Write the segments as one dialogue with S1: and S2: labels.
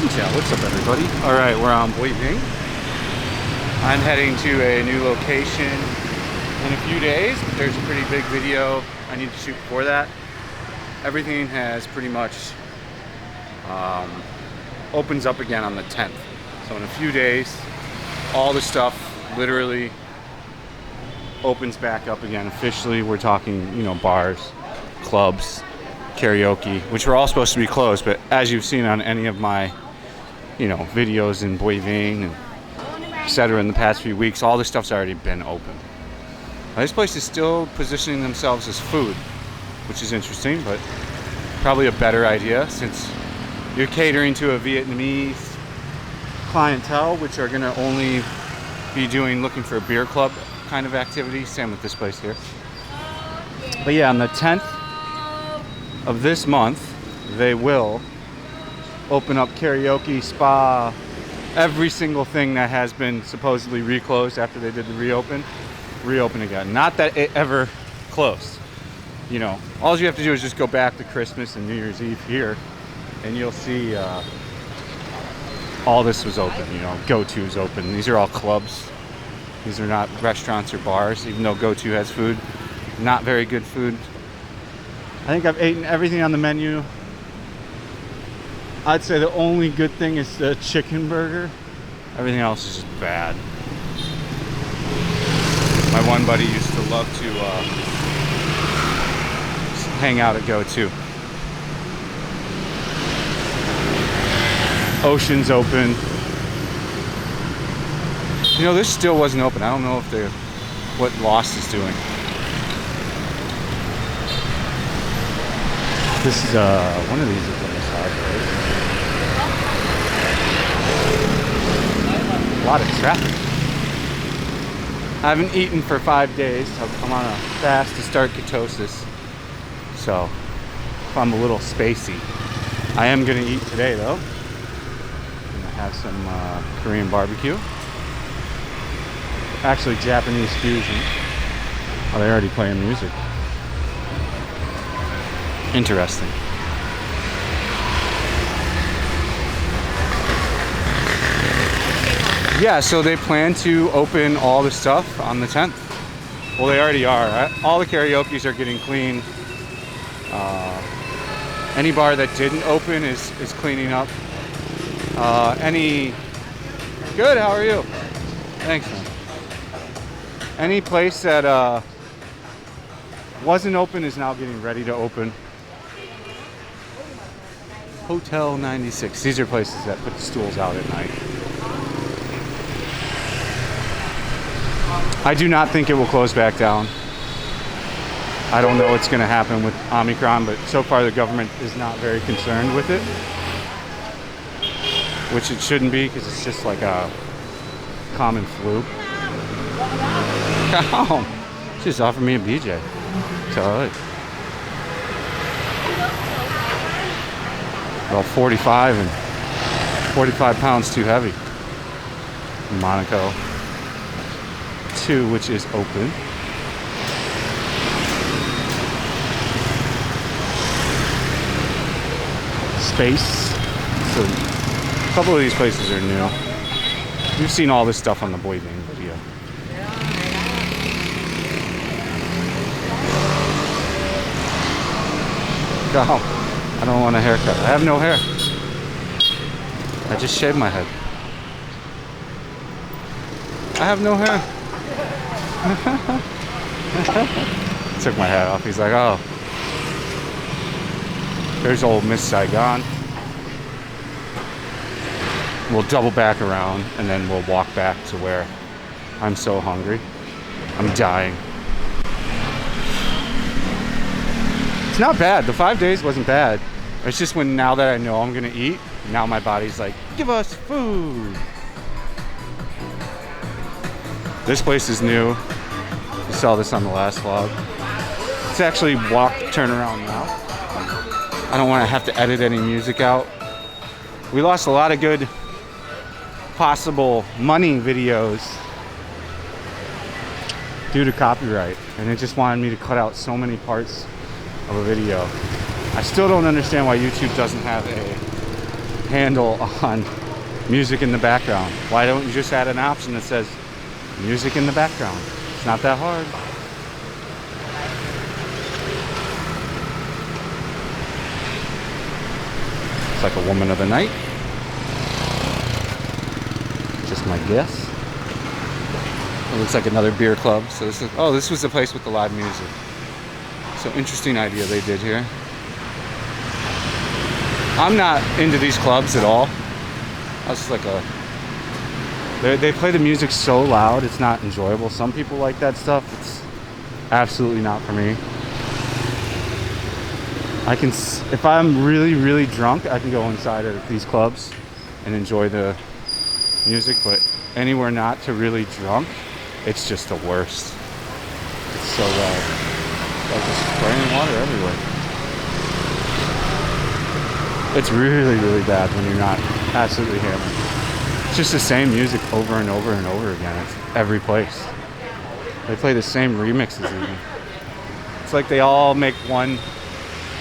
S1: What's up, everybody? All right, we're on Boiving. I'm heading to a new location in a few days, but there's a pretty big video I need to shoot before that. Everything has pretty much opens up again on the 10th. So in a few days, all the stuff literally opens back up again officially. We're talking, you know, bars, clubs, karaoke, which were all supposed to be closed, but as you've seen on any of my, you know, videos in Boiving and etc. in the past few weeks, all this stuff's already been open. Now, this place is still positioning themselves as food, which is interesting, but probably a better idea since you're catering to a Vietnamese clientele, which are going to only be looking for a beer club kind of activity. Same with this place here. But yeah, on the 10th of this month, they will open up karaoke, spa, every single thing that has been supposedly reclosed after they did the reopen again. Not that it ever closed. You know, all you have to do is just go back to Christmas and New Year's Eve here, and you'll see all this was open. You know, Go-To's open. These are all clubs. These are not restaurants or bars, even though Go-To has food. Not very good food. I think I've eaten everything on the menu. I'd say the only good thing is the chicken burger. Everything else is just bad. My one buddy used to love to hang out at Go-To. Ocean's open. You know, this still wasn't open. I don't know if what Lost is doing. This is one of these is on the side, right? A lot of traffic. I haven't eaten for 5 days. I'm on a fast to start ketosis, so I'm a little spacey. I am gonna eat today though. I'm gonna have some Korean barbecue. Actually, Japanese fusion. Oh, they're already playing music. Interesting. Yeah, so they plan to open all the stuff on the 10th. Well, they already are. All the karaoke's are getting clean. Any bar that didn't open is cleaning up. Good, how are you? Thanks, man. Any place that wasn't open is now getting ready to open. Hotel 96. These are places that put the stools out at night. I do not think it will close back down. I don't know what's going to happen with Omicron, but so far the government is not very concerned with it. Which it shouldn't be, because it's just like a common flu. Oh, she just offered me a BJ. Tell her. About 45 and 45 pounds too heavy. Monaco 2, which is open. Space. So a couple of these places are new. You've seen all this stuff on the Boiving video. Go. I don't want a haircut. I have no hair. I just shaved my head. I have no hair. Took my hat off. He's like, oh. There's old Miss Saigon. We'll double back around and then we'll walk back to where I'm so hungry. I'm dying. It's not bad. The 5 days wasn't bad. It's just now that I know I'm gonna eat, now my body's like, give us food. This place is new. You saw this on the last vlog. It's actually turn around now. I don't want to have to edit any music out. We lost a lot of good possible money videos due to copyright, and it just wanted me to cut out so many parts of a video. I still don't understand why YouTube doesn't have a handle on music in the background. Why don't you just add an option that says music in the background? It's not that hard. It's like a woman of the night. Just my guess. It looks like another beer club. So this is, oh, this was the place with the live music. So interesting idea they did here. I'm not into these clubs at all. That's like a, they play the music so loud, it's not enjoyable. Some people like that stuff. It's absolutely not for me. If I'm really, really drunk, I can go inside of these clubs and enjoy the music, but anywhere not to really drunk, it's just the worst. It's so loud. Like just spraying water everywhere. It's really, really bad when you're not absolutely hammered. It's just the same music over and over and over again. It's every place. They play the same remixes even. It's like they all make one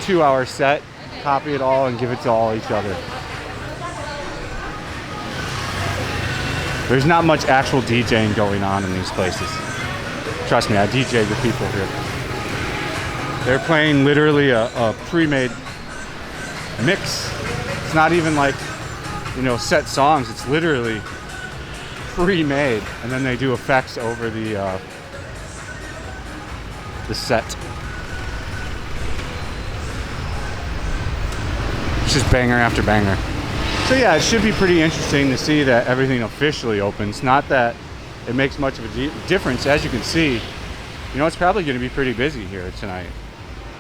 S1: 2-hour set, copy it all, and give it to all each other. There's not much actual DJing going on in these places. Trust me, I DJ the people here. They're playing literally a pre-made mix. It's not even like, you know, set songs. It's literally pre-made, and then they do effects over the set. It's just banger after banger. So yeah, it should be pretty interesting to see that everything officially opens. Not that it makes much of a difference. As you can see, you know, it's probably going to be pretty busy here tonight.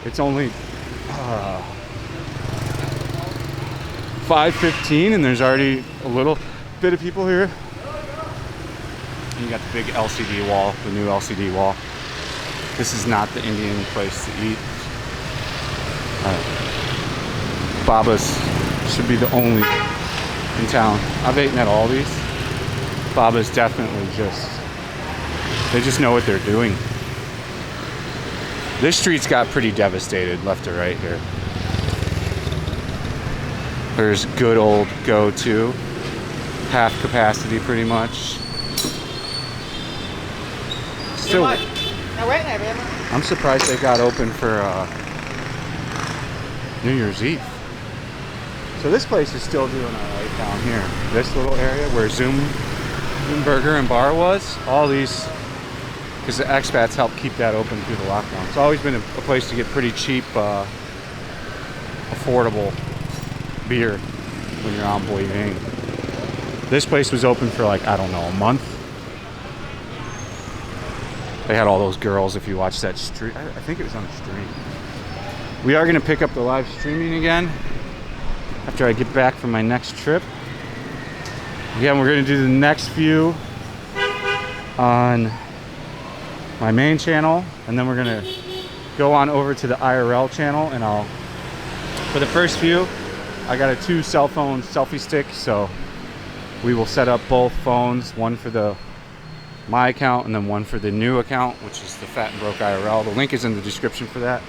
S1: It's only 5:15 and there's already a little bit of people here. And you got the big LCD wall, the new LCD wall. This is not the Indian place to eat. Baba's should be the only in town. I've eaten at all these. Baba's definitely they just know what they're doing. This street's got pretty devastated left to right here. There's good old go-to, half capacity pretty much. Still, I'm surprised they got open for New Year's Eve. So this place is still doing alright down here. This little area where Zoom Burger and Bar was, all these, because the expats helped keep that open through the lockdown. It's always been a place to get pretty cheap, affordable beer when you're on Boiving. This place was open for like, I don't know, a month. They had all those girls, if you watch that stream. I think it was on the stream. We are going to pick up the live streaming again after I get back from my next trip. Again, we're going to do the next few on my main channel, and then we're going to go on over to the IRL channel, and for the first few, I got a 2 cell phone selfie stick, so we will set up both phones, one for my account and then one for the new account, which is the Fat and Broke IRL. The link is in the description for that,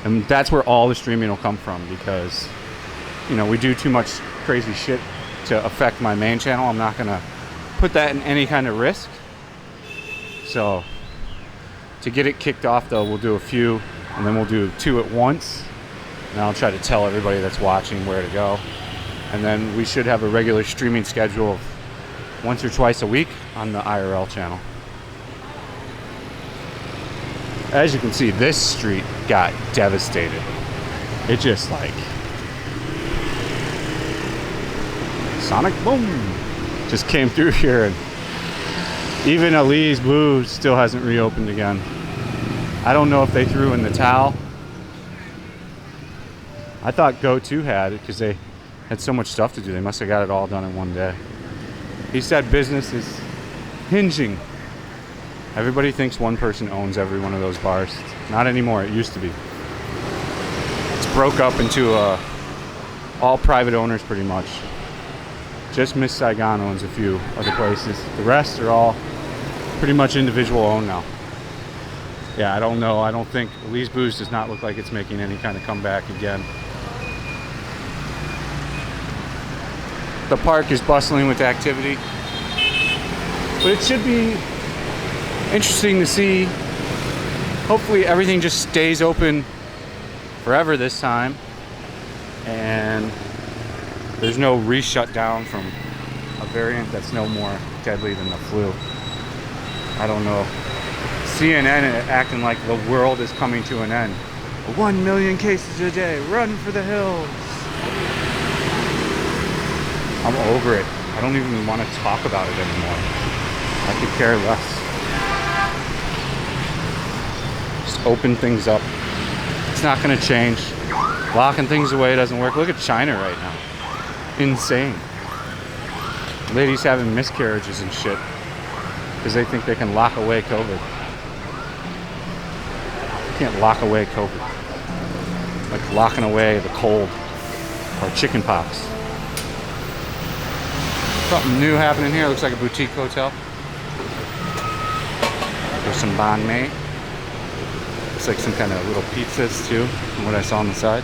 S1: and that's where all the streaming will come from, because, you know, we do too much crazy shit to affect my main channel. I'm not gonna put that in any kind of risk. So to get it kicked off though, we'll do a few, and then we'll do 2 at once, and I'll try to tell everybody that's watching where to go. And then we should have a regular streaming schedule of once or twice a week on the IRL channel. As you can see, this street got devastated. It just like sonic boom just came through here, and even Ali's Blue still hasn't reopened again. I don't know if they threw in the towel. I thought Go2 had it because they had so much stuff to do. They must have got it all done in one day. He said business is hinging. Everybody thinks one person owns every one of those bars. Not anymore. It used to be. It's broke up into all private owners pretty much. Just Miss Saigon owns a few other places. The rest are all pretty much individual owned now. Yeah, I don't know. I don't think Lee's Booze does not look like it's making any kind of comeback again. the park is bustling with activity. But it should be interesting to see. Hopefully everything just stays open forever this time, and there's no re-shutdown from a variant that's no more deadly than the flu. I don't know. CNN acting like the world is coming to an end. 1 million cases a day, run for the hills. I'm over it. I don't even want to talk about it anymore. I could care less. Just open things up. It's not going to change. Locking things away doesn't work. Look at China right now. Insane. Ladies having miscarriages and shit because they think they can lock away COVID. You can't lock away COVID. Like locking away the cold or chicken pox. Something new happening here. Looks like a boutique hotel. There's some banh mi. Looks like some kind of little pizzas too, from what I saw on the side.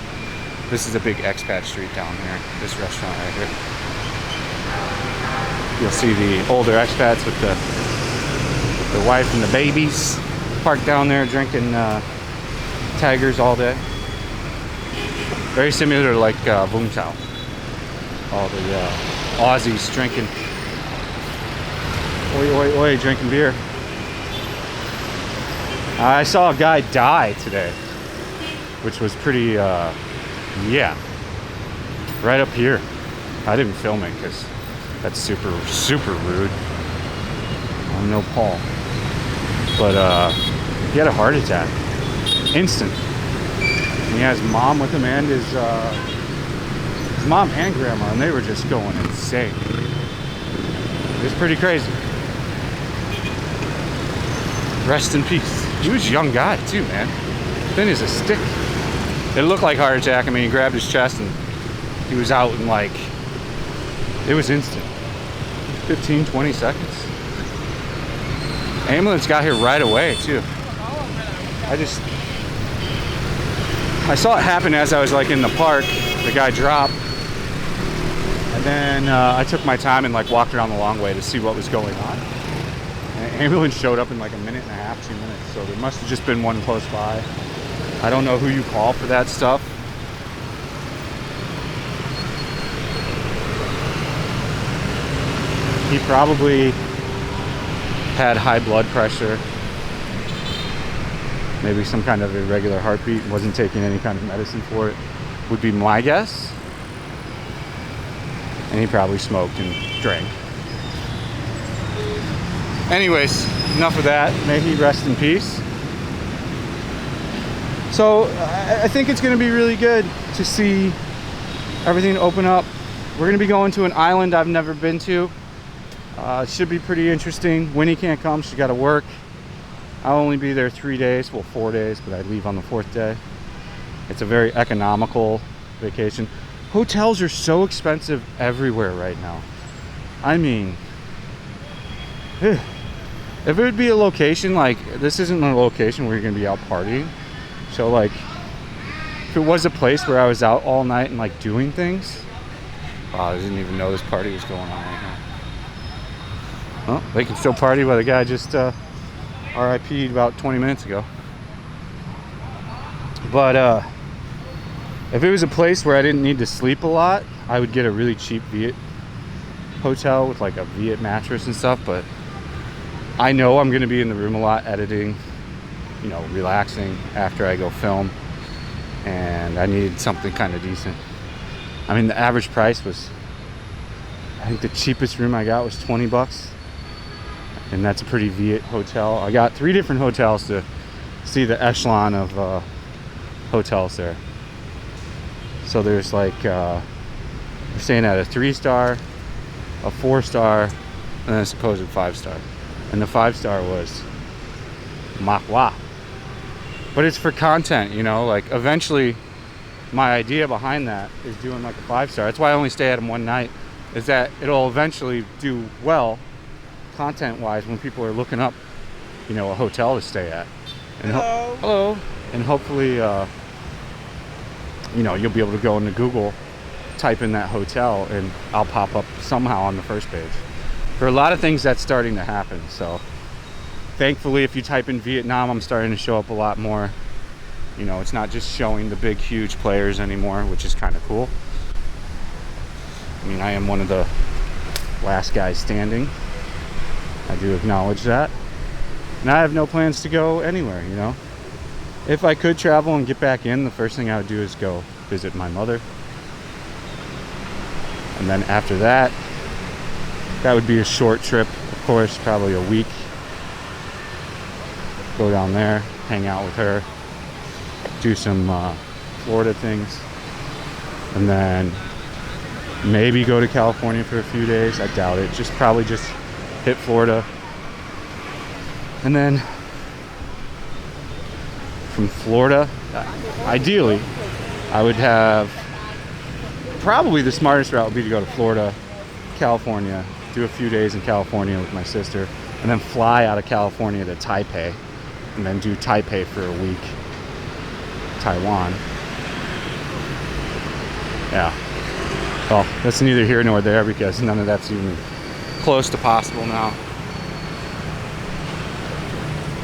S1: This is a big expat street down here. This restaurant right here. You'll see the older expats with the wife and the babies parked down there drinking tigers all day. Very similar to like Vung Chau. All the Aussies drinking. Oi, oi, oi, drinking beer. I saw a guy die today, which was pretty, yeah, right up here. I didn't film it because that's super, super rude. I'm no Paul. But he had a heart attack. Instant. And he has his mom with him and his mom and grandma, and they were just going insane. It was pretty crazy. Rest in peace. He was a young guy too, man. Thin as a stick. It looked like heart attack. I mean, he grabbed his chest and he was out in like, it was instant. 15, 20 seconds. Ambulance got here right away too. I saw it happen as I was like in the park. The guy dropped. And then I took my time and like walked around the long way to see what was going on. And an ambulance showed up in like a minute and a half, 2 minutes. So there must have just been one close by. I don't know who you call for that stuff. He probably had high blood pressure. Maybe some kind of irregular heartbeat. Wasn't taking any kind of medicine for it. Would be my guess. And he probably smoked and drank. Anyways, enough of that. May he rest in peace. So I think it's going to be really good to see everything open up. We're going to be going to an island I've never been to. It should be pretty interesting. Winnie can't come. She's got to work. I'll only be there 3 days. Well, 4 days, but I leave on the 4th day. It's a very economical vacation. Hotels are so expensive everywhere right now. I mean, if it would be a location like, this isn't a location where you're going to be out partying. So like, if it was a place where I was out all night and like doing things. Oh, I didn't even know this party was going on right now. Well, they can still party while the guy just RIP'd about 20 minutes ago. But if it was a place where I didn't need to sleep a lot, I would get a really cheap Viet hotel with like a Viet mattress and stuff. But I know I'm going to be in the room a lot editing, you know, relaxing after I go film. And I needed something kind of decent. I mean, the average price was, I think the cheapest room I got was 20 bucks. And that's a pretty Viet hotel. I got 3 different hotels to see the echelon of hotels there. So there's like, we're staying at a 3-star, a 4-star, and then a supposed 5-star. And the 5-star was Makwa. But it's for content, you know, like eventually my idea behind that is doing like a 5-star. That's why I only stay at them one night, is that it'll eventually do well content-wise when people are looking up, you know, a hotel to stay at. And hello. And hopefully, you know, you'll be able to go into Google type in that hotel and I'll pop up somehow on the first page. For a lot of things, that's starting to happen. So thankfully, if you type in Vietnam, I'm starting to show up a lot more. You know, it's not just showing the big, huge players anymore, which is kind of cool. I mean, I am one of the last guys standing. I do acknowledge that. And I have no plans to go anywhere, you know. If I could travel and get back in, the first thing I would do is go visit my mother. And then after that, that would be a short trip, of course, probably a week. Go down there, hang out with her, do some Florida things, and then maybe go to California for a few days. I doubt it. Probably just hit Florida. And then from Florida, ideally, I would have, probably the smartest route would be to go to Florida, California, do a few days in California with my sister, and then fly out of California to Taipei, and then do Taipei for a week, Taiwan. Yeah. Well, that's neither here nor there because none of that's even close to possible now.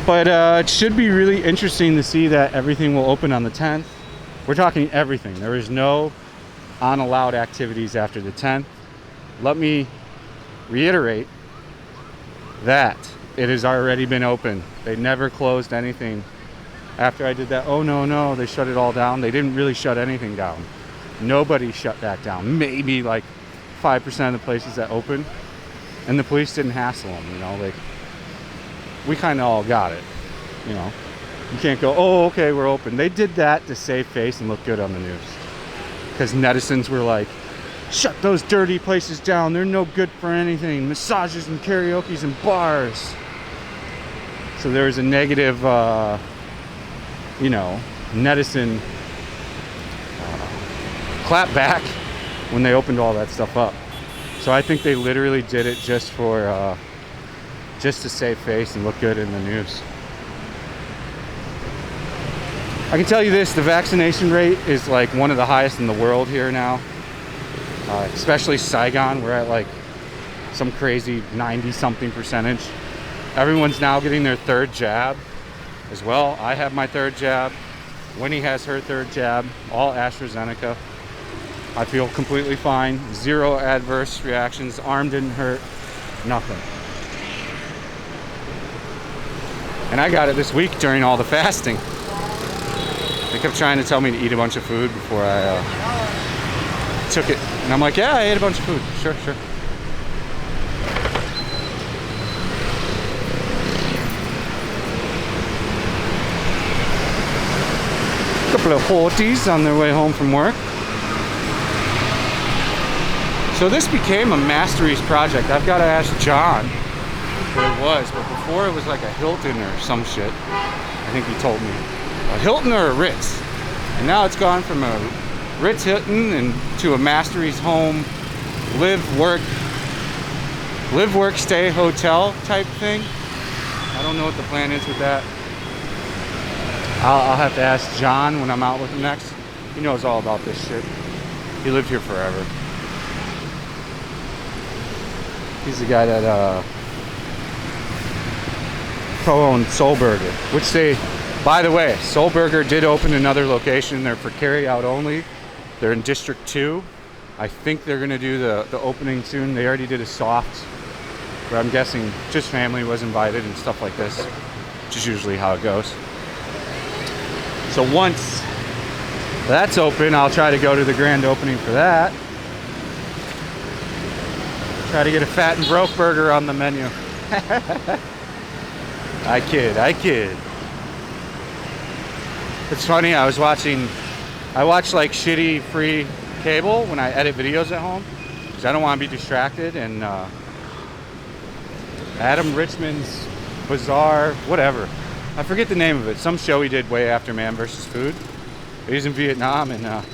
S1: But it should be really interesting to see that everything will open on the 10th. We're talking everything. There is no unallowed activities after the 10th. Let me reiterate that it has already been open. They never closed anything. After I did that, oh no, they shut it all down. They didn't really shut anything down. Nobody shut that down. Maybe like 5% of the places that opened. And the police didn't hassle them, you know, like, we kind of all got it, you know. You can't go, oh, okay, we're open. They did that to save face and look good on the news. Because netizens were like, shut those dirty places down. They're no good for anything. Massages and karaoke's and bars. So there was a negative, you know, netizen clap back when they opened all that stuff up. So I think they literally did it just for, just to save face and look good in the news. I can tell you this, the vaccination rate is like one of the highest in the world here now. Especially Saigon, we're at like some crazy 90-something percentage. Everyone's now getting their third jab as well. I have my third jab. Winnie has her third jab, all AstraZeneca. I feel completely fine. Zero adverse reactions. Arm didn't hurt. Nothing. And I got it this week during all the fasting. They kept trying to tell me to eat a bunch of food before I took it. And I'm like, yeah, I ate a bunch of food. Sure. A couple of horties on their way home from work. So this became a Masteries project. I've got to ask John what it was, but before it was like a Hilton or some shit. I think he told me. A Hilton or a Ritz. And now it's gone from a Ritz Hilton and to a Masteries home, live, work, stay hotel type thing. I don't know what the plan is with that. I'll have to ask John when I'm out with him next. He knows all about this shit. He lived here forever. He's the guy that co-owned Soul Burger, which they, by the way, Soul Burger did open another location. They're for carry out only. They're in District 2. I think they're gonna do the opening soon. They already did a soft, but I'm guessing just family was invited and stuff like this, which is usually how it goes. So once that's open, I'll try to go to the grand opening for that. Try to get a fat and broke burger on the menu. I kid. It's funny, I watch like shitty free cable when I edit videos at home because I don't want to be distracted, and Adam Richman's Bizarre, whatever. I forget the name of it. Some show he did way after Man vs. Food. He's in Vietnam and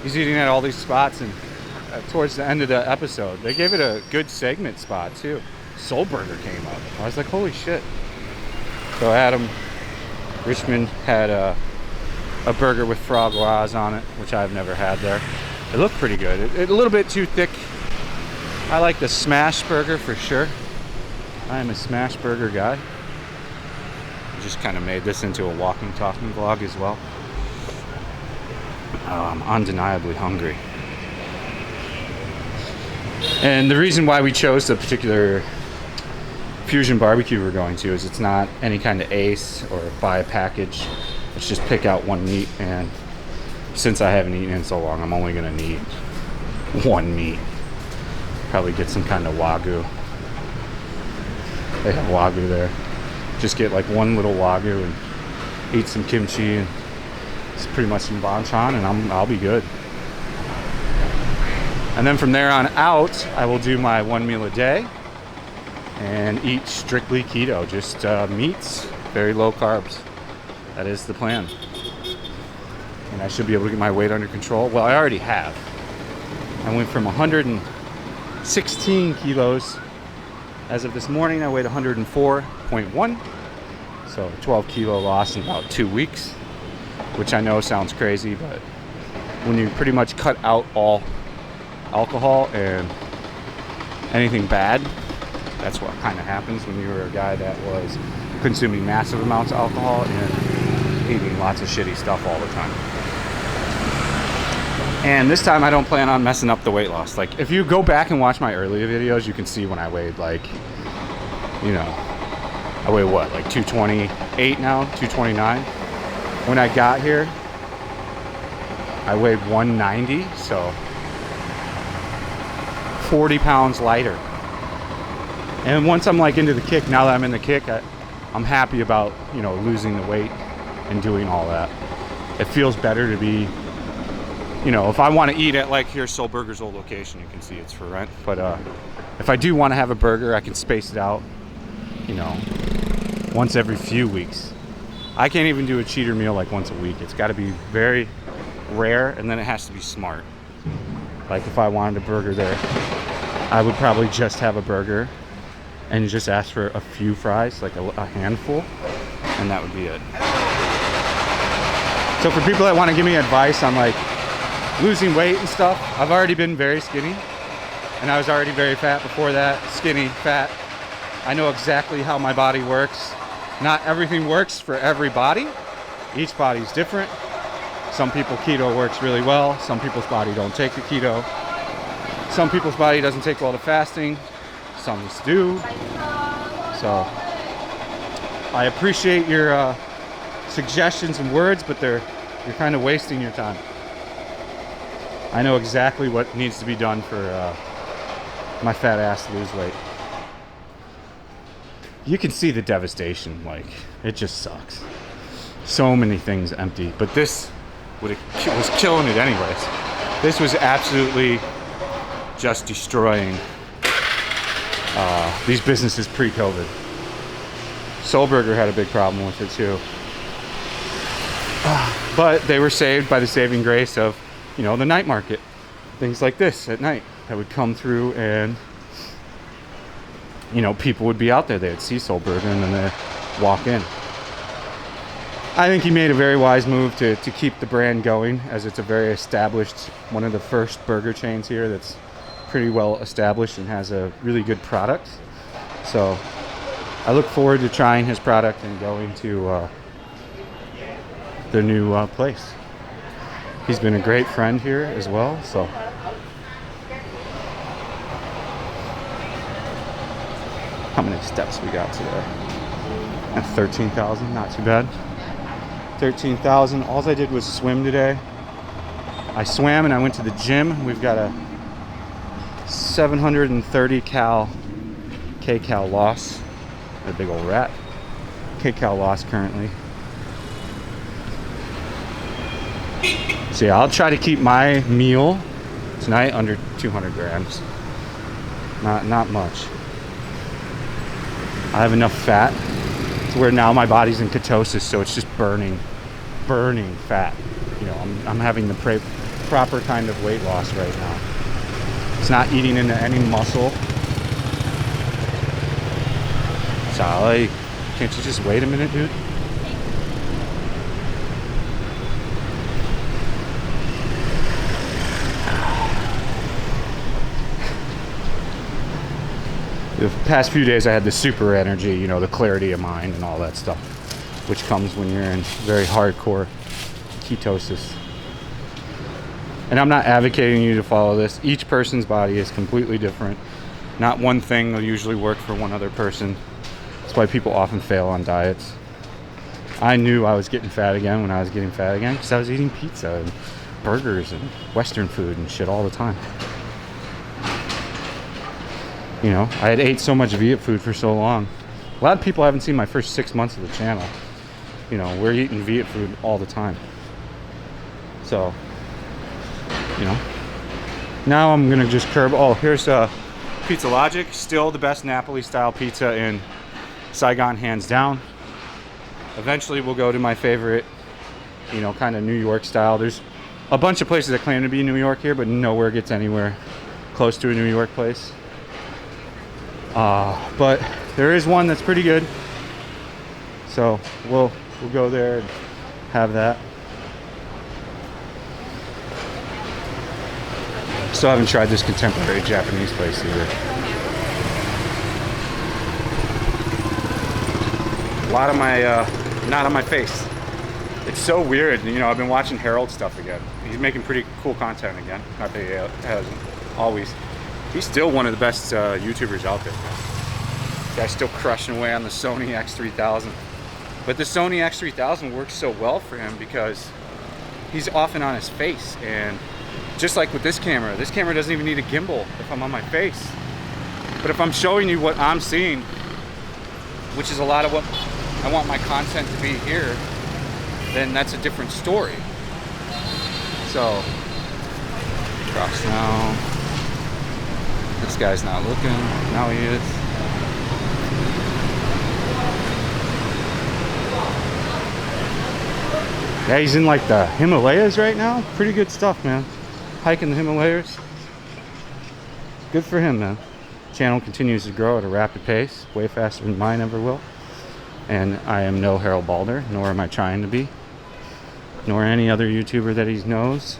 S1: he's eating at all these spots, and towards the end of the episode, they gave it a good segment spot too. Soul Burger came up. I was like, holy shit. So Adam Richmond had a burger with frog laws on it, which I've never had there. It looked pretty good. A little bit too thick. I like the smash burger for sure. I am a smash burger guy. I just kind of made this into a walking, talking vlog as well. I'm undeniably hungry. And the reason why we chose the particular fusion barbecue we're going to is it's not any kind of ace or buy a package. It's just pick out one meat, and since I haven't eaten in so long, I'm only gonna need one meat. Probably get some kind of Wagyu. They have Wagyu there. Just get like one little Wagyu and eat some kimchi, and it's pretty much some banchan, and I'll be good. And then from there on out, I will do my one meal a day and eat strictly keto, just meats, very low carbs. That is the plan. And I should be able to get my weight under control. Well, I already have. I went from 116 kilos. As of this morning, I weighed 104.1. So 12 kilo loss in about 2 weeks, which I know sounds crazy, but when you pretty much cut out all alcohol and anything bad, that's what kind of happens when you're a guy that was consuming massive amounts of alcohol and eating lots of shitty stuff all the time. And this time I don't plan on messing up the weight loss. Like, if you go back and watch my earlier videos, you can see when I weighed, like, you know, I weigh what, like 228 now, 229. When I got here, I weighed 190, so 40 pounds lighter. And once I'm like into the kick, now that I'm in the kick, I'm happy about, you know, losing the weight and doing all that. It feels better to be, you know, if I want to eat at, like, here's Soul Burger's old location, you can see it's for rent. But if I do want to have a burger, I can space it out, you know, once every few weeks. I can't even do a cheater meal like once a week. It's got to be very rare, and then it has to be smart. Like, if I wanted a burger there, I would probably just have a burger and just ask for a few fries, like a handful, and that would be it. So for people that want to give me advice on, like, losing weight and stuff, I've already been very skinny, and I was already very fat before that. Skinny, fat. I know exactly how my body works. Not everything works for every body. Each body's different. Some people, keto works really well. Some people's body don't take the keto. Some people's body doesn't take well to fasting. Some do. So I appreciate your suggestions and words, but you're kind of wasting your time. I know exactly what needs to be done for my fat ass to lose weight. You can see the devastation. Like, it just sucks. So many things empty, but this was killing it anyways. This was absolutely just destroying these businesses pre-COVID. Soul Burger had a big problem with it too. But they were saved by the saving grace of, you know, the night market. Things like this at night that would come through, and, you know, people would be out there. They'd see Soul Burger and then they'd walk in. I think he made a very wise move to keep the brand going, as it's a very established, one of the first burger chains here that's pretty well established and has a really good product. So I look forward to trying his product and going to the new place. He's been a great friend here as well. So how many steps we got today? At 13,000, not too bad. 13,000. All I did was swim today. I swam and I went to the gym. We've got a 730 kcal loss. A big old rat. Kcal loss currently. So yeah, I'll try to keep my meal tonight under 200 grams. Not much. I have enough fat to where now my body's in ketosis, so it's just burning fat. You know, I'm having the proper kind of weight loss right now. It's not eating into any muscle. Sally, can't you just wait a minute, dude? The past few days I had the super energy, you know, the clarity of mind and all that stuff, which comes when you're in very hardcore ketosis. And I'm not advocating you to follow this. Each person's body is completely different. Not one thing will usually work for one other person. That's why people often fail on diets. I knew I was getting fat again when I was getting fat again because I was eating pizza and burgers and Western food and shit all the time. You know, I had ate so much Viet food for so long. A lot of people haven't seen my first 6 months of the channel. You know, we're eating Viet food all the time. So, you know, now I'm gonna just curb. Oh, here's Pizza Logic, still the best Napoli style pizza in Saigon, hands down. Eventually we'll go to my favorite, you know, kind of New York style. There's a bunch of places that claim to be New York here, but nowhere gets anywhere close to a New York place. But there is one that's pretty good, so we'll go there and have that. Still haven't tried this contemporary Japanese place either. A lot of my not on my face. It's so weird. You know, I've been watching Harold stuff again. He's making pretty cool content again. Not that he hasn't always. He's still one of the best YouTubers out there. This guy's still crushing away on the Sony X3000. But the Sony X3000 works so well for him because he's often on his face. And just like with this camera doesn't even need a gimbal if I'm on my face. But if I'm showing you what I'm seeing, which is a lot of what I want my content to be here, then that's a different story. So, cross now. This guy's not looking. Now he is. Yeah, he's in like the Himalayas right now. Pretty good stuff, man. Hiking the Himalayas. Good for him, man. Channel continues to grow at a rapid pace, way faster than mine ever will. And I am no Harold Balder, nor am I trying to be, nor any other YouTuber that he knows.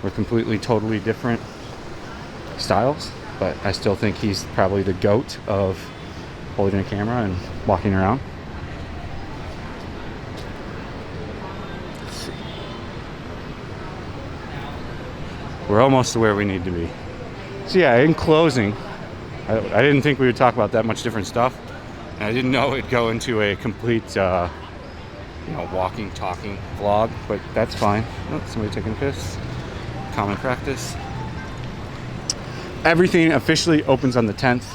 S1: We're completely, totally different styles, but I still think he's probably the GOAT of holding a camera and walking around. Let's see. We're almost to where we need to be. So yeah, in closing, I didn't think we would talk about that much different stuff. And I didn't know it'd go into a complete, you know, walking, talking vlog, but that's fine. Oh, somebody taking a piss. Common practice. Everything officially opens on the 10th.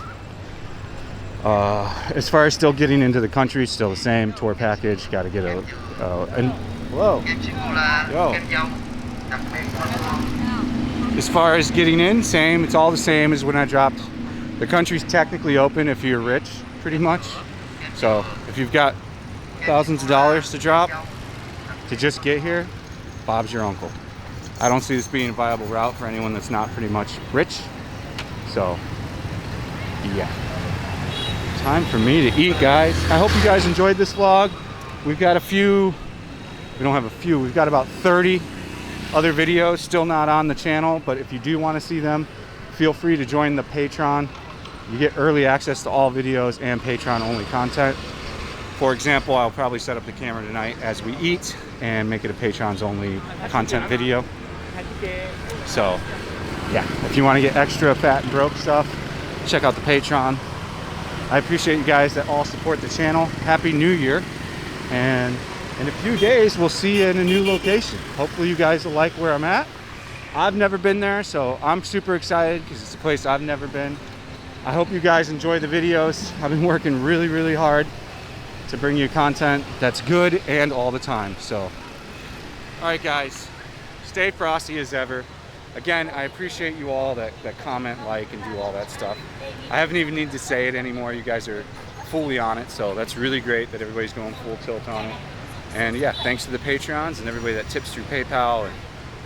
S1: As far as still getting into the country, still the same. Tour package, got to get a, and whoa, yo. As far as getting in, same. It's all the same as when I dropped. The country's technically open if you're rich, pretty much. So if you've got thousands of dollars to drop to just get here, Bob's your uncle. I don't see this being a viable route for anyone that's not pretty much rich. So yeah, time for me to eat, guys. I hope you guys enjoyed this vlog. We've got a few, we don't have a few, we've got about 30 other videos still not on the channel, but if you do want to see them, feel free to join the Patreon. You get early access to all videos and Patreon only content. For example, I'll probably set up the camera tonight as we eat and make it a Patreon's only content video. So yeah, if you want to get extra fat and broke stuff, check out the Patreon. I appreciate you guys that all support the channel. Happy New Year. And in a few days, we'll see you in a new location. Hopefully you guys will like where I'm at. I've never been there, so I'm super excited because it's a place I've never been. I hope you guys enjoy the videos. I've been working really, really hard to bring you content that's good and all the time. So, all right, guys, stay frosty as ever. Again, I appreciate you all that comment, like, and do all that stuff. I haven't even need to say it anymore. You guys are fully on it, so that's really great that everybody's going full tilt on it. And yeah, thanks to the Patreons and everybody that tips through PayPal and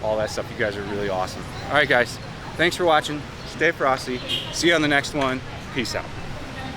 S1: all that stuff. You guys are really awesome. All right, guys, thanks for watching. Stay frosty. See you on the next one. Peace out.